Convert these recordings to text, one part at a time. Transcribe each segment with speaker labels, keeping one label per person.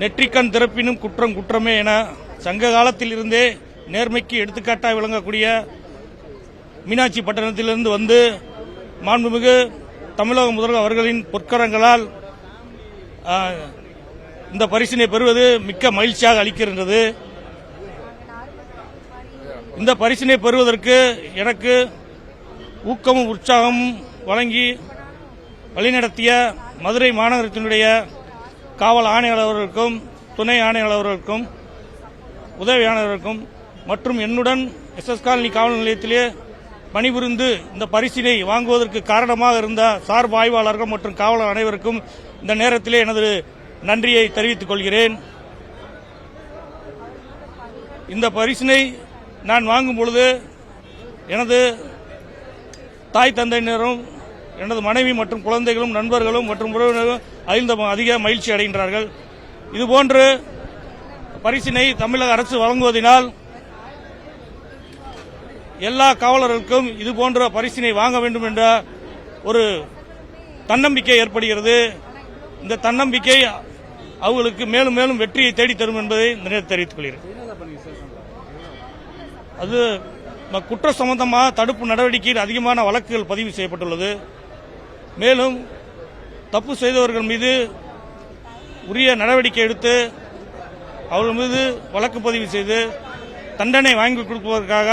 Speaker 1: நெற்றிக்கண் திறப்பினும் குற்றம் குற்றமே என சங்க காலத்தில் இருந்தே நேர்மைக்கு எடுத்துக்காட்டாக விளங்கக்கூடிய மீனாட்சி பட்டணத்திலிருந்து வந்து மாண்புமிகு தமிழக முதல்வர் அவர்களின் பொற்கரங்களால் இந்த பரிசினை பெறுவது மிக்க மகிழ்ச்சியாக அளிக்கின்றது. இந்த பரிசினை பெறுவதற்கு எனக்கு ஊக்கமும் உற்சாகமும் வழங்கி வழிநடத்திய மதுரை மாநகரத்தினுடைய காவல் ஆணையாளர் அவர்களுக்கும் துணை ஆணையாளர் அவர்களுக்கும் உதவி ஆணையர்களுக்கும் மற்றும் என்னுடன் எஸ்எஸ் காலனி காவல் நிலையத்திலே பணிபுரிந்து இந்த பரிசினை வாங்குவதற்கு காரணமாக இருந்த சார்பு ஆய்வாளர்கள் மற்றும் காவலர் அனைவருக்கும் இந்த நேரத்திலே எனது நன்றியை தெரிவித்துக் கொள்கிறேன். இந்த பரிசினை நான் வாங்கும் பொழுது எனது தாய் தந்தையினரும் எனது மனைவி மற்றும் குழந்தைகளும் நண்பர்களும் மற்றும் உறவினர்களும் அதிக மகிழ்ச்சி அடைகின்றார்கள். இதுபோன்று பரிசினை தமிழக அரசு வழங்குவதனால் எல்லா காவலர்களுக்கும் இதுபோன்ற பரிசினை வாங்க வேண்டும் என்ற ஒரு தன்னம்பிக்கை ஏற்படுகிறது. இந்த தன்னம்பிக்கை அவர்களுக்கு மேலும் மேலும் வெற்றியை தேடி தரும் என்பதை இந்த நேரத்தில் தெரிவித்துக் கொள்கிறேன். அது குற்ற சம்பந்தமாக தடுப்பு நடவடிக்கையில் அதிகமான வழக்குகள் பதிவு செய்யப்பட்டுள்ளது. மேலும் தப்பு செய்தவர்கள் மீது உரிய நடவடிக்கை எடுத்து அவர்கள் மீது வழக்கு பதிவு செய்து தண்டனை வாங்கி கொடுப்பதற்காக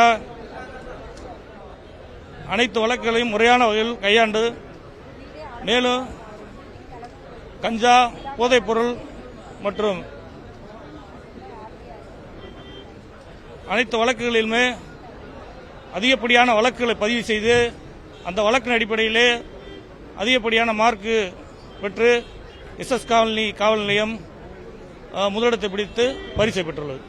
Speaker 1: அனைத்து வழக்குகளையும் முறையான வகையில் கையாண்டு மேலும் கஞ்சா போதைப்பொருள் மற்றும் அனைத்து வழக்குகளிலுமே அதிகப்படியான வழக்குகளை பதிவு செய்து அந்த வழக்கின் அடிப்படையிலே அதிகப்படியான மார்க்கு பெற்று எஸ்எஸ் காலனி காவல் நிலையம் முதலிடத்தை பிடித்து பரிசை பெற்றுள்ளது.